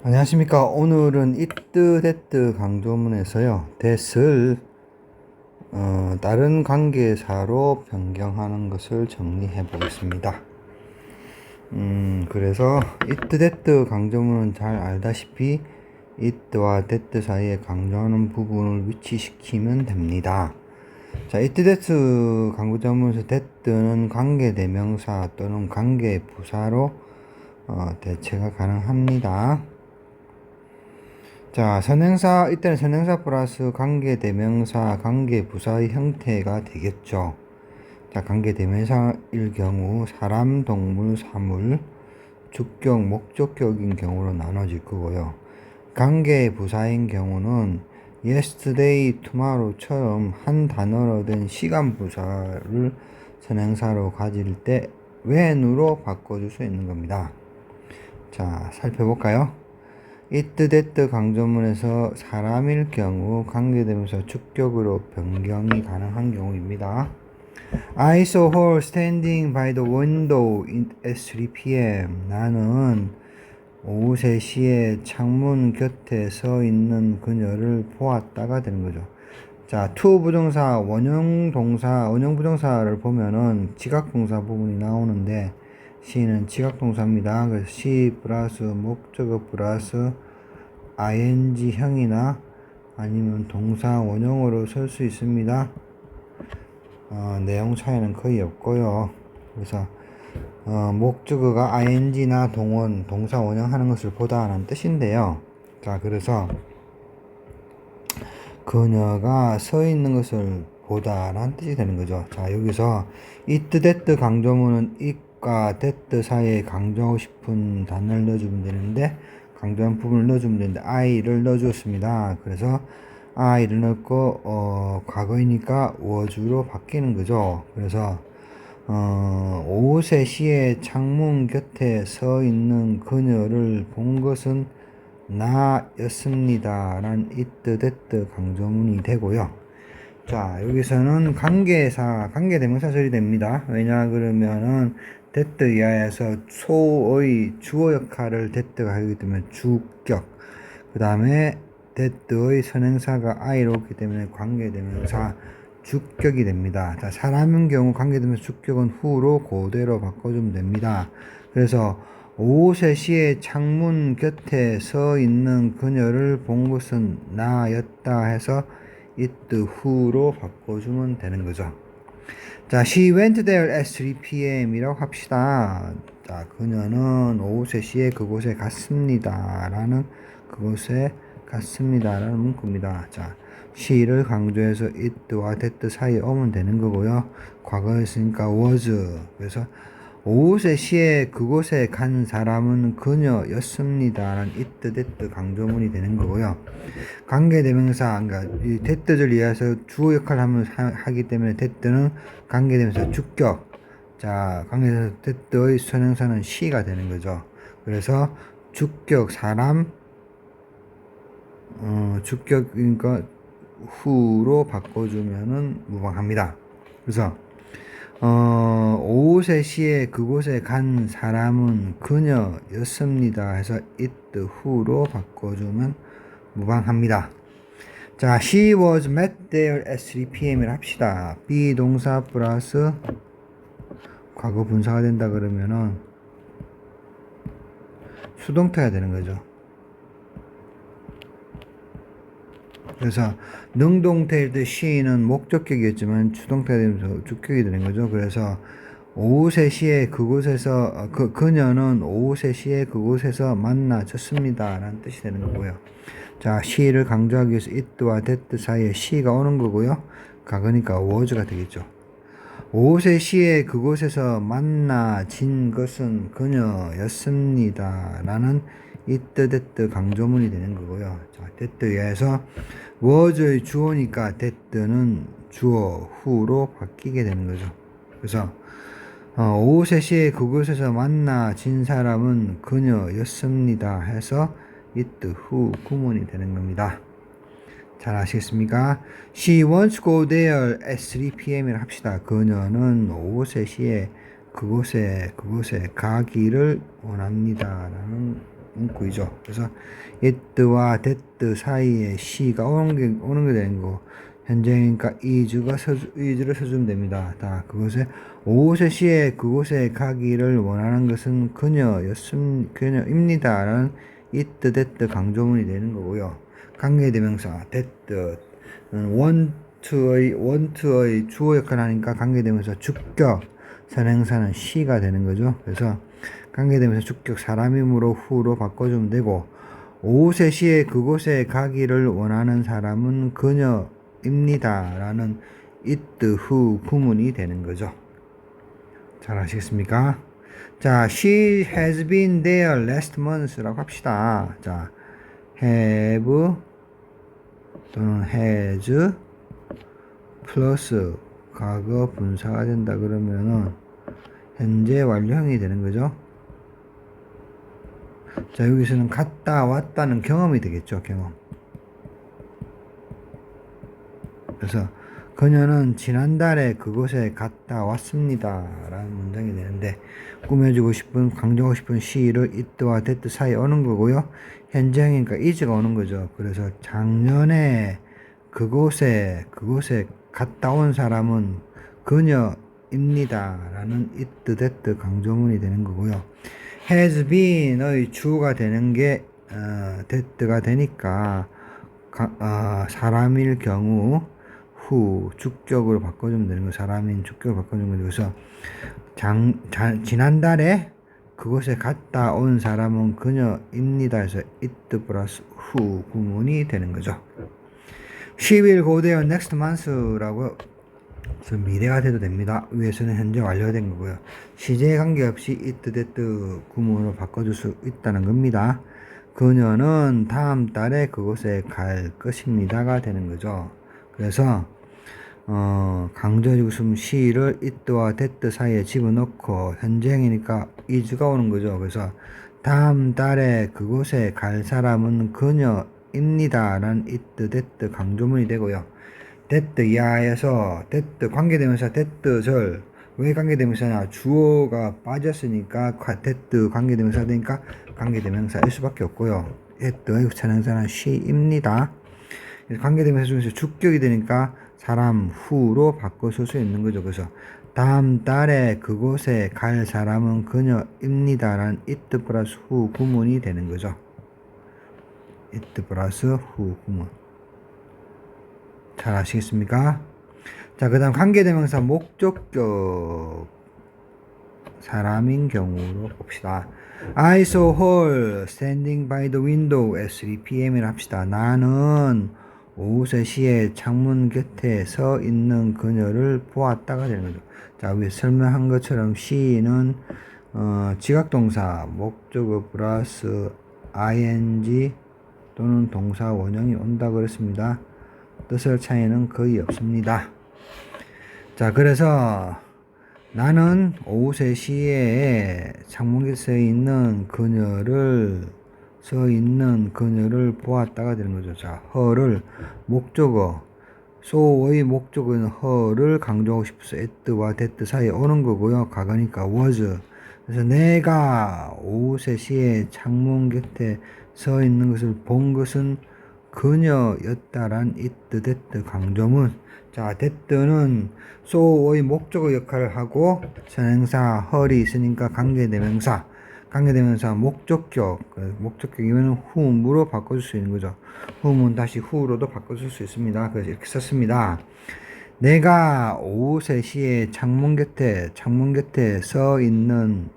안녕하십니까. 오늘은 이뜨 데뜨 강조문에서요 that을 다른 관계사로 변경하는 것을 정리해 보겠습니다. 그래서 이뜨 데뜨 강조문은 잘 알다시피 이뜨와 데뜨 사이에 강조하는 부분을 위치시키면 됩니다. 자, 이뜨 데뜨 강조문에서 데뜨는 관계대명사 또는 관계부사로 대체가 가능합니다. 자, 선행사, 이때는 선행사 플러스 관계대명사, 관계부사의 형태가 되겠죠. 자, 관계대명사일 경우 사람, 동물, 사물, 주격, 목적격인 경우로 나눠질 거고요. 관계부사인 경우는 yesterday, tomorrow처럼 한 단어로 된 시간부사를 선행사로 가질 때 when으로 바꿔줄 수 있는 겁니다. 자, 살펴볼까요? 이뜨 데뜨 강조문에서 사람일 경우 관계대명사 주격으로 변경이 가능한 경우입니다. I saw her standing by the window at 3 p.m. 나는 오후 3시에 창문 곁에 서 있는 그녀를 보았다가 되는 거죠. 자, to 부정사, 원형 동사, 원형 부정사를 보면은 지각동사 부분이 나오는데 she는 지각동사입니다. 그래서 she 플러스 목적어 플러스 ing형이나 아니면 동사 원형으로 쓸 수 있습니다. 내용 차이는 거의 없고요. 그래서 목적어가 ing나 동원, 동사 원형 하는 것을 보다 하는 뜻인데요. 자, 그래서 그녀가 서 있는 것을 보다라는 뜻이 되는 거죠. 자, 여기서 이뜨 데뜨 강조문은 it과 that 사이에 강조하고 싶은 단어를 넣어주면 되는데, 강조한 부분을 넣어주면 되는데 I를 넣어주었습니다. 그래서 I를 넣고 과거이니까 was로 바뀌는 거죠. 그래서 오후 3시에 창문 곁에 서 있는 그녀를 본 것은 나였습니다. 란 이뜨 데뜨 강조문이 되고요. 자, 여기서는 관계사, 관계대명사 처리됩니다. 왜냐 그러면은 데뜨 이하에서 소의 주어 역할을 데뜨가 하기 때문에 주격, 그 다음에 데뜨의 선행사가 I로 오기 때문에 관계대명사 주격이 됩니다. 자, 사람인 경우 관계대명사 주격은 후로 그대로 바꿔주면 됩니다. 그래서 오후 3시에 창문 곁에 서 있는 그녀를 본 것은 나였다 해서 it who로 바꿔주면 되는 거죠. 자, she went there at 3 p.m. 이라고 합시다. 자, 그녀는 오후 3시에 그곳에 갔습니다. 라는, 그곳에 갔습니다. 라는 문구입니다. 자, she를 강조해서 it와 that 사이에 오면 되는 거고요. 과거였으니까 was. 그래서 오후 3시에 그곳에 간 사람은 그녀였습니다. 라는 it, that 강조문이 되는 거고요. 관계대명사, 그러니까 이 that를 이해해서 주어 역할을 하기 때문에 that는 관계대명사 주격. 자, 관계대명사 that의 선행사는 she가 되는 거죠. 그래서 주격 사람, 주격이니까 who로 바꿔주면은 무방합니다. 그래서 오후 3시에 그곳에 간 사람은 그녀였습니다. 해서 it who로 바꿔주면 무방합니다. 자, she was met there at 3 p.m.을 합시다. 비동사 플러스 과거 분사가 된다 그러면은 수동태가 되는 거죠. 그래서 능동태일 때 she는 목적격이었지만 수동태가 되면서 주격이 되는 거죠. 그래서 오후 3시에 그곳에서 그녀는 오후 3시에 그곳에서 만나졌습니다. 라는 뜻이 되는 거고요. 자, she를 강조하기 위해서 it와 that 사이에 she가 오는 거고요. 과거니까 was가 되겠죠. 오후 3시에 그곳에서 만나진 것은 그녀였습니다. 라는 it, that 강조문이 되는 거고요. 자, that 에서 was의 주어니까 that는 주어 who로 바뀌게 되는 거죠. 그래서 오후 3시에 그곳에서 만나진 사람은 그녀였습니다. 해서 it who 구문이 되는 겁니다. 잘 아시겠습니까? She wants to go there at 3 p.m.이라 합시다. 그녀는 오후 3시에 그곳에 가기를 원합니다. 라는 문구이죠. 그래서 it와 that 사이에 she가 오는 게 되는 거. 현재니까 is를 써주면 됩니다. 다 그곳에 오곳의 시에 그곳에 가기를 원하는 것은 그녀입니다라는 it, that 강조문이 되는 거고요. 관계대명사 that는 want의 주어 역할을 하니까 관계대명사 주격 선행사는 she가 되는 거죠. 그래서 관계대명사 주격 사람이므로 who로 바꿔주면 되고 오곳의 시에 그곳에 가기를 원하는 사람은 그녀입니다 라는 it, who 구문이 되는 거죠. 잘 아시겠습니까? 자, she has been there last month 라고 합시다. 자, have 또는 has 플러스 과거 분사가 된다 그러면은 현재 완료형이 되는 거죠. 자, 여기서는 갔다 왔다는 경험이 되겠죠. 경험. 그래서 그녀는 지난달에 그곳에 갔다 왔습니다 라는 문장이 되는데 꾸며주고 싶은 강조하고 싶은 she를 it와 that 사이에 오는 거고요. 현재형이니까 is가 오는 거죠. 그래서 작년에 그곳에 갔다 온 사람은 그녀입니다 라는 it, that 강조문이 되는 거고요. has been의 주가 되는 게 that가 되니까 사람일 경우 who 주격으로 바꿔주면 되는 거. 사람인 주격으로 바꿔주면 되고, 그래서 지난달에 그곳에 갔다 온 사람은 그녀입니다 해서 it 플러스 who 구문이 되는 거죠. She will go there next month라고 그래서 미래가 돼도 됩니다. 위에서는 현재 완료된 거고요. 시제에 관계없이 it, that 구문으로 바꿔줄 수 있다는 겁니다. 그녀는 다음 달에 그곳에 갈 것입니다가 되는 거죠. 그래서 강조해주고 싶은 she를 it와 that 사이에 집어넣고 현재형이니까 is가 오는 거죠. 그래서 다음 달에 그곳에 갈 사람은 그녀입니다 라는 it, that 강조문이 되고요. that 이하에서 that 관계대명사 that 절 왜 관계대명사냐, 주어가 빠졌으니까 that 관계대명사 되니까 관계대명사일 수밖에 없고요. that의 선행사는 she입니다. 관계대명사 중에서 주격이 되니까 사람 who로 바꿔 쓸 수 있는 거죠. 그래서 다음 달에 그곳에 갈 사람은 그녀입니다 라는 it 플러스 who 구문이 되는 거죠. it 플러스 who 구문. 잘 아시겠습니까? 자, 그 다음 관계대명사 목적격 사람인 경우로 봅시다. I saw her standing by the window at 3 p.m.이라 합시다. 나는 오후 3시에 창문 곁에 서 있는 그녀를 보았다가 되는 거죠. 자, 위에 설명한 것처럼 she는 지각동사 목적어 플러스 ing 또는 동사 원형이 온다 그랬습니다. 뜻의 차이는 거의 없습니다. 자, 그래서 나는 오후 3시에 창문 곁에 서 있는 그녀를 보았다가 되는 거죠. 자, her를 목적어, so의 목적어는 her를 강조하고 싶어서 at와 that 사이에 오는 거고요. 과거니까 was. 그래서 내가 오후 3시에 창문 곁에 서 있는 것을 본 것은 그녀였다란 it, that 강조문. 자, that는 so의 목적어 역할을 하고 선행사 her이 있으니까 관계대명사 목적격, 목적격이면 whom으로 바꿔줄 수 있는 거죠. whom은 다시 who로도 바꿔줄 수 있습니다. 그래서 이렇게 썼습니다. 내가 오후 3시에 창문 곁에 서 있는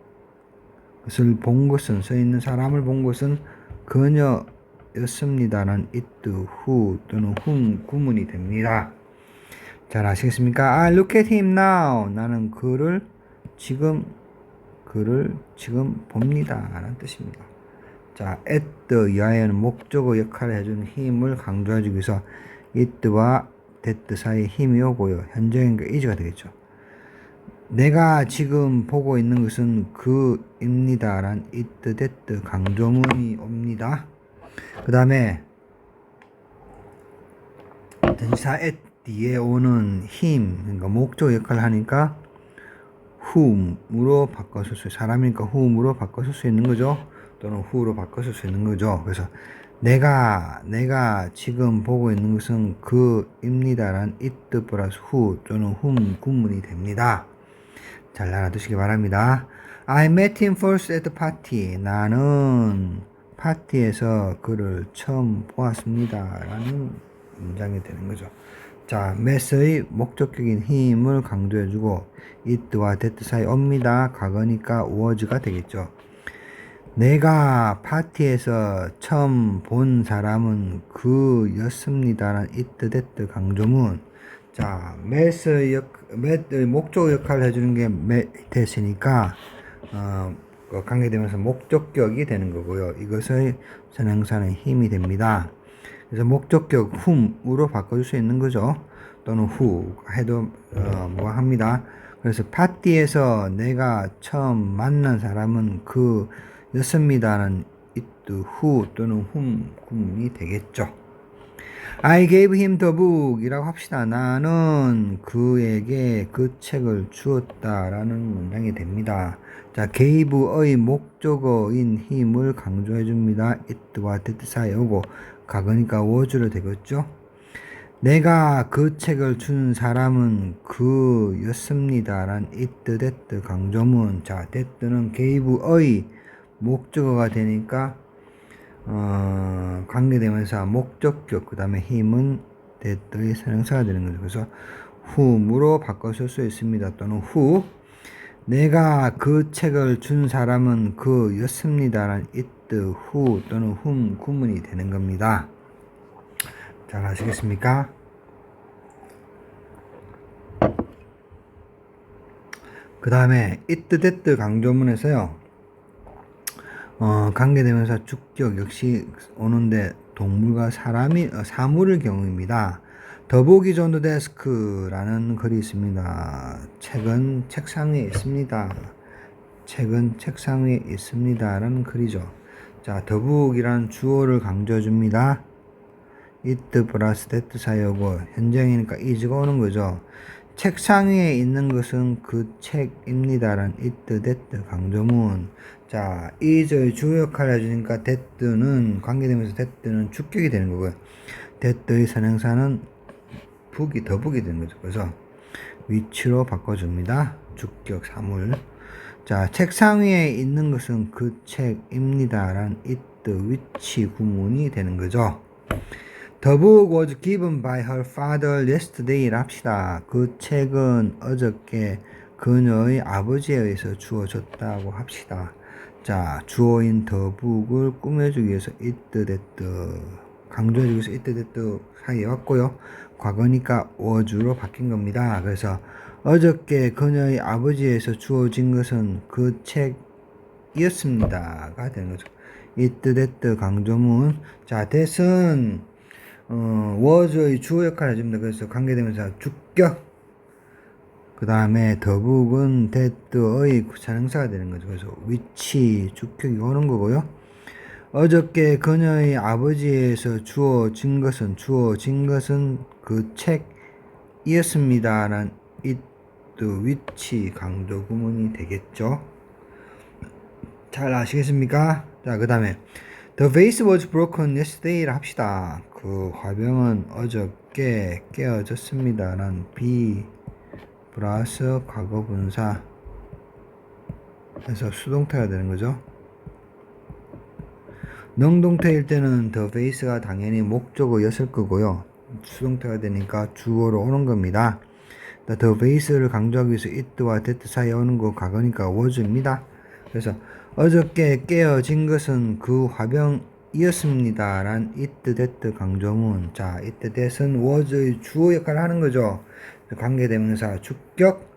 것을 본 것은, 서 있는 사람을 본 것은 그녀였습니다는 it, who 또는 whom 구문이 됩니다. 잘 아시겠습니까? look at him now. 나는 그를 지금 봅니다 라는 뜻입니다. 자, at 이하에는 목적어 역할을 해주는 힘을 강조해주기 위해서 it와 that 사이에 힘이 오고요. 현재형과 is가 되겠죠. 내가 지금 보고 있는 것은 그입니다 란 it, that 강조문이 옵니다. 그 다음에 전치사 at 뒤에 오는 힘, 그러니까 목적 역할을 하니까 whom으로 바꿔 쓸 수, 사람이니까 whom으로 바꿔 쓸 수 있는 거죠. 또는 who로 바꿔 쓸 수 있는 거죠. 그래서 내가 지금 보고 있는 것은 그입니다란 it 플러스 who 또는 whom 구문이 됩니다. 잘 알아두시기 바랍니다. I met him first at the party. 나는 파티에서 그를 처음 보았습니다. 라는 문장이 되는 거죠. 자, met의 목적격인 him을 강조해주고 it와 that 사이 옵니다. 과거니까 was가 되겠죠. 내가 파티에서 처음 본 사람은 그였습니다라는 it, that 강조문. 자, met의 목적 역할을 해주는 게 met이니까 관계되면서 목적격이 되는 거고요. 이것의 선행사는 힘이 됩니다. 그래서 목적격 whom으로 바꿔줄 수 있는 거죠. 또는 who 해도 합니다. 그래서 파티에서 내가 처음 만난 사람은 그였습니다는 it, who 또는 whom 구문이 되겠죠. I gave him the book 이라고 합시다. 나는 그에게 그 책을 주었다라는 문장이 됩니다. 자, gave의 목적어인 him을 강조해 줍니다. it와 that 사이에 오고 과거니까 was로 되겠죠. 내가 그 책을 준 사람은 그였습니다란 it, that 강조문. 자, that는 gave의 목적어가 되니까 관계대명사 목적격 그 다음에 힘은 that의 선행사가 되는 거죠. 그래서 whom으로 바꿔 쓸 수 있습니다. 또는 who 내가 그 책을 준 사람은 그였습니다란 it, who 또는 whom 구문이 되는 겁니다. 잘 아시겠습니까? 그 다음에 it, that 강조문에서요. 관계대명사 주격 역시 오는데 동물과 사물의 경우입니다. 더보기 존더 데스크라는 글이 있습니다. 책은 책상 위에 있습니다. 책은 책상 위에 있습니다. 라는 글이죠. 자, 더북이라는 주어를 강조해 줍니다. it 플러스 that 사이에 오고 현재이니까 is가 오는 거죠. 책상 위에 있는 것은 그 책입니다란 it, that 강조문. 자, is의 주어 역할을 해주니까 that는 관계되면서 that는 주격이 되는 거고요. that의 선행사는 더북이 되는 거죠. 그래서 위치로 바꿔줍니다. 주격 사물. 자, 책상 위에 있는 것은 그 책입니다란 it, 위치 구문이 되는 거죠. The book was given by her father yesterday 합시다. 그 책은 어저께 그녀의 아버지에 의해서 주어졌다고 합시다. 자, 주어인 the book을 꾸며주기 위해서 it, that 강조해주기 위해서 it, that 사이에 왔고요. 과거니까 was로 바뀐 겁니다. 그래서 어저께 그녀의 아버지에서 주어진 것은 그 책이었습니다가 되는 거죠. it, that 강조문. 자, that은 was의 주어 역할을 해줍니다. 그래서 관계되면서 주격. 그 다음에 더북은 that의 선행사가 되는 거죠. 그래서 위치, 주격이 오는 거고요. 어저께 그녀의 아버지에서 주어진 것은 그 책이었습니다라는 it, 위치, 강조 구문이 되겠죠. 잘 아시겠습니까? 자, 그 다음에 The vase was broken yesterday를 합시다. 그 화병은 어저께 깨어졌습니다. 란 be 플러스 과거 분사 해서 수동태가 되는 거죠. 능동태일 때는 the vase가 당연히 목적어였을 거고요. 수동태가 되니까 주어로 오는 겁니다. the vase를 강조하기 위해서 it와 that 사이에 오는 거 과거니까 was입니다. 그래서 어저께 깨어진 것은 그 화병이었습니다. 란 it, that 강조문. 자, it, that은 was의 주어 역할을 하는 거죠. 관계대명사 주격,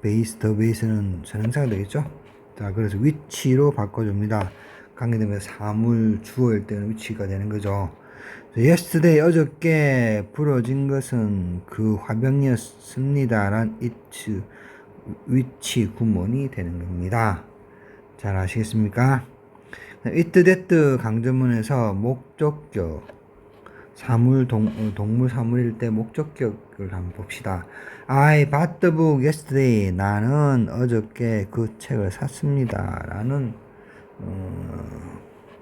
base, the base는 선행사가 되겠죠. 자, 그래서 위치로 바꿔줍니다. 관계대명사 사물 주어일 때는 위치가 되는 거죠. yesterday, 어저께 부러진 것은 그 화병이었습니다. 란 it, 위치 구문이 되는 겁니다. 잘 아시겠습니까? it, that 강조문에서 목적격, 동물 사물일 때 목적격을 한번 봅시다. I bought the book yesterday. 나는 어저께 그 책을 샀습니다. 라는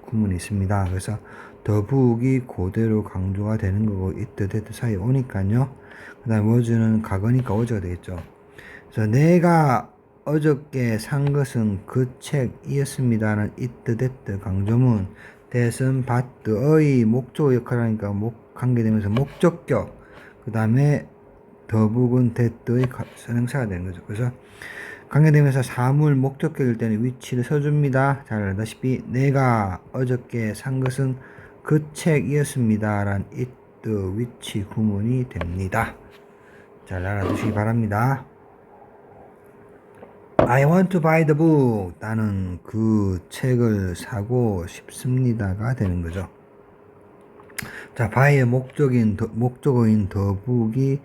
구문이 있습니다. 그래서 더북이 그대로 강조가 되는 거고 it, that 사이 오니까요. 그 다음에 was는 과거니까 was가 되겠죠. 그래서 내가 어저께 산 것은 그 책이었습니다는 it, that 강조문 that은 bad의 목적어 역할을 하니까 관계되면서 목적격 그 다음에 더북은 that의 선행사가 되는 거죠. 그래서 관계되면서 사물 목적격일 때는 위치를 써줍니다. 잘 알다시피 내가 어저께 산 것은 그 책이었습니다. 란 it, 위치 구문이 됩니다. 잘 알아두시기 바랍니다. I want to buy the book. 나는 그 책을 사고 싶습니다가 되는 거죠. 자, buy의 목적어인 the book이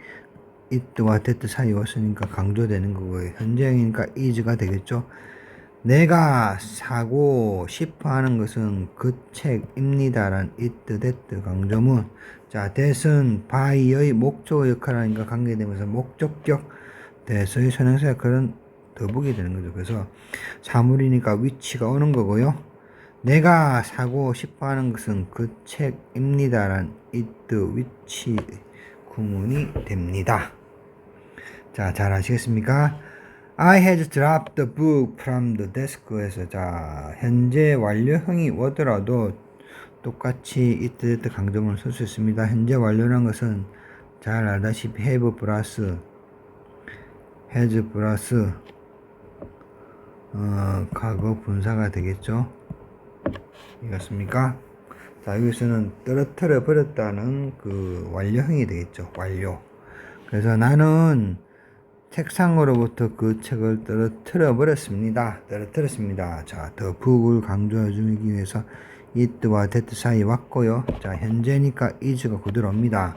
it와 that 사이에 왔으니까 강조되는 거고요. 현재형이니까 is가 되겠죠. 내가 사고 싶어 하는 것은 그 책입니다. 란 it, that 강조문. 자, that은 buy의 목적어 역할을 하니까 관계되면서 목적격 that의 선행사 역할은 더북이 되는 거죠. 그래서 사물이니까 위치가 오는 거고요. 내가 사고 싶어 하는 것은 그 책입니다. 란 it, 위치 구문이 됩니다. 자, 잘 아시겠습니까? I had dropped the book from the desk에서 자, 현재 완료형이 오더라도 똑같이 it, that 강조문을 쓸 수 있습니다. 현재 완료라는 것은 잘 알다시피 have 플러스 has 플러스 과거 분사가 되겠죠. 이렇습니까? 자, 여기서는 떨어뜨려 버렸다는 그 완료형이 되겠죠. 완료. 그래서 나는 책상으로부터 그 책을 떨어뜨려 버렸습니다. 떨어뜨렸습니다. 자, 더 북을 강조해 주기 위해서 it와 that 사이 왔고요. 자, 현재니까 is가 그대로 옵니다.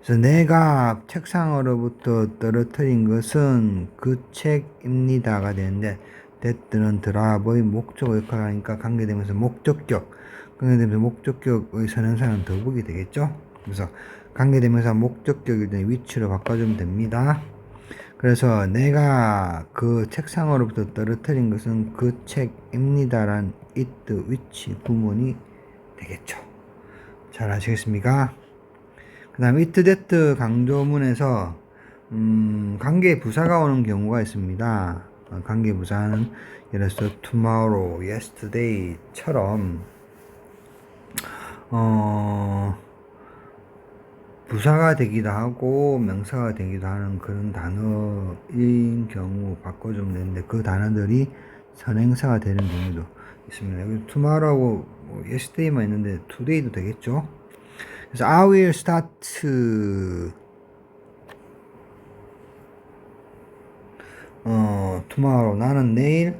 그래서 내가 책상으로부터 떨어뜨린 것은 그 책입니다가 되는데 that는 드랍의 목적어 역할을 하니까 관계되면서 목적격, 관계되면서 목적격의 선행사는 더북이 되겠죠. 그래서 관계되면서 목적격일 때 위치로 바꿔주면 됩니다. 그래서 내가 그 책상으로부터 떨어뜨린 것은 그 책입니다란 it, 위치 구문이 되겠죠. 잘 아시겠습니까? 그 다음 it, that 강조문에서 관계 부사가 오는 경우가 있습니다. 관계 부사는 예를 들어서 tomorrow, yesterday처럼 부사가 되기도 하고 명사가 되기도 하는 그런 단어인 경우 바꿔주면 되는데 그 단어들이 선행사가 되는 경우도 있습니다. 여기 tomorrow하고 yesterday만 있는데 today도 되겠죠. 그래서 I will start tomorrow 나는 내일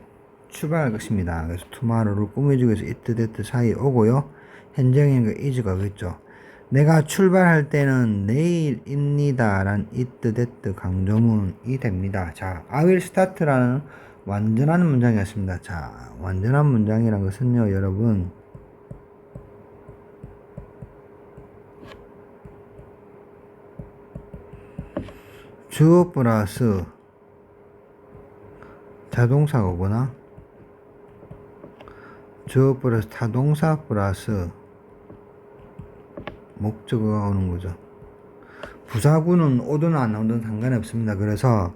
출발할 것입니다. 그래서 tomorrow를 꾸며주기 위해서 it, that 사이에 오고요. 현재형인 거 is가 오겠죠. 내가 출발할 때는 내일입니다. 란 it, that 강조문이 됩니다. 자, I will start라는 완전한 문장이었습니다. 자, 완전한 문장이란 것은요, 여러분. 주어 플러스 자동사가 오거나 주어 플러스 타동사 플러스 목적어가 오는 거죠. 부사구는 오든 안 오든 상관이 없습니다. 그래서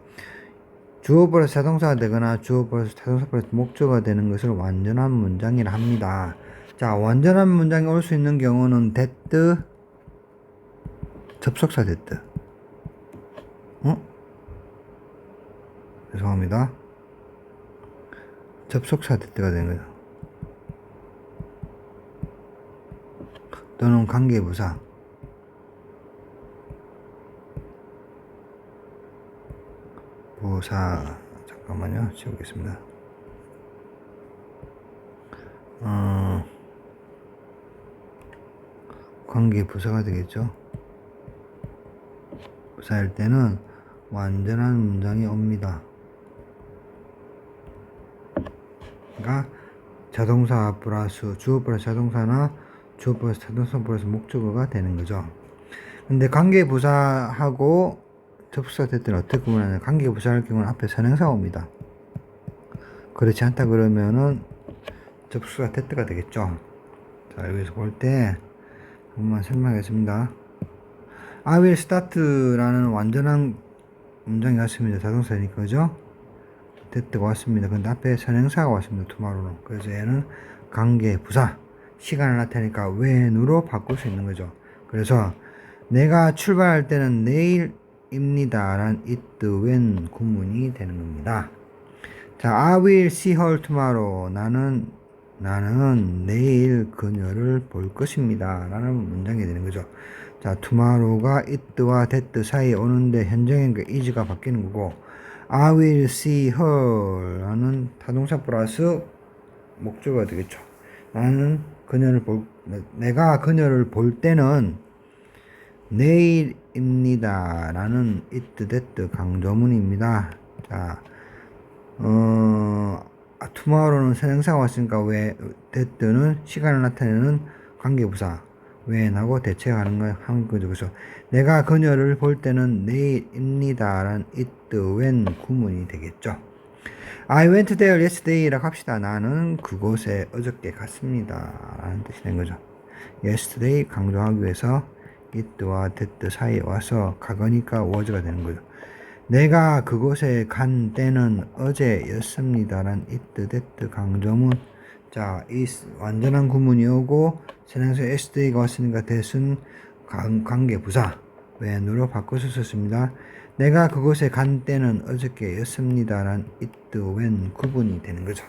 주어 플러스 자동사가 되거나 주어 플러스 타동사 플러스 목적어가 되는 것을 완전한 문장이라 합니다. 자, 완전한 문장이 올 수 있는 경우는 that 접속사 that 죄송합니다. 접속사 that가 되는 거죠. 또는 관계부사 잠깐만요. 지우겠습니다. 관계부사가 되겠죠. 부사일 때는 완전한 문장이 옵니다. 그러니까 자동사 플러스 주어 플러스 자동사나 주어 플러스 타동사 플러스 목적어가 되는 거죠. 근데 관계부사하고 접속사 때는 어떻게 구분하냐? 관계부사할 경우는 앞에 선행사가 옵니다. 그렇지 않다 그러면은 접수가 that가 되겠죠. 자, 여기서 볼 때 한번 설명하겠습니다. I will start라는 완전한 문장이 왔습니다. 자동사니까, 그죠? that가 왔습니다. 근데 앞에 선행사가 왔습니다. tomorrow로. 그래서 얘는 관계 부사, 시간을 나타내니까 when으로 바꿀 수 있는 거죠. 그래서 내가 출발할 때는 내일입니다. 란 it when 구문이 되는 겁니다. 자, I will see her tomorrow. 나는 내일 그녀를 볼 것입니다. 라는 문장이 되는 거죠. 자, tomorrow가 it와 that 사이에 오는데 현재형과 is가 바뀌는 거고, I will see her 라는 타동사 플러스 목적어가 되겠죠. 내가 그녀를 볼 때는 내일입니다. 라는 it, that 강조문입니다. 자, tomorrow는 선행사가 왔으니까 왜 that는 시간을 나타내는 관계부사 when하고 대체하는 거죠. 그래서 내가 그녀를 볼 때는 내일입니다. 라는 it, when 구문이 되겠죠. I went there yesterday라고 합시다. 나는 그곳에 어저께 갔습니다. 라는 뜻이 된 거죠. yesterday 강조하기 위해서 it와 that 사이에 와서 가거니까 was가 되는 거죠. 내가 그곳에 간 때는 어제였습니다. 란 it, that 강조문. 자, 이 완전한 구문이 오고 선행사 yesterday가 왔으니까 that은 관계부사 when으로 바꿔서 썼습니다. 내가 그곳에 간 때는 어저께였습니다. 란 it, when 구분이 되는 거죠.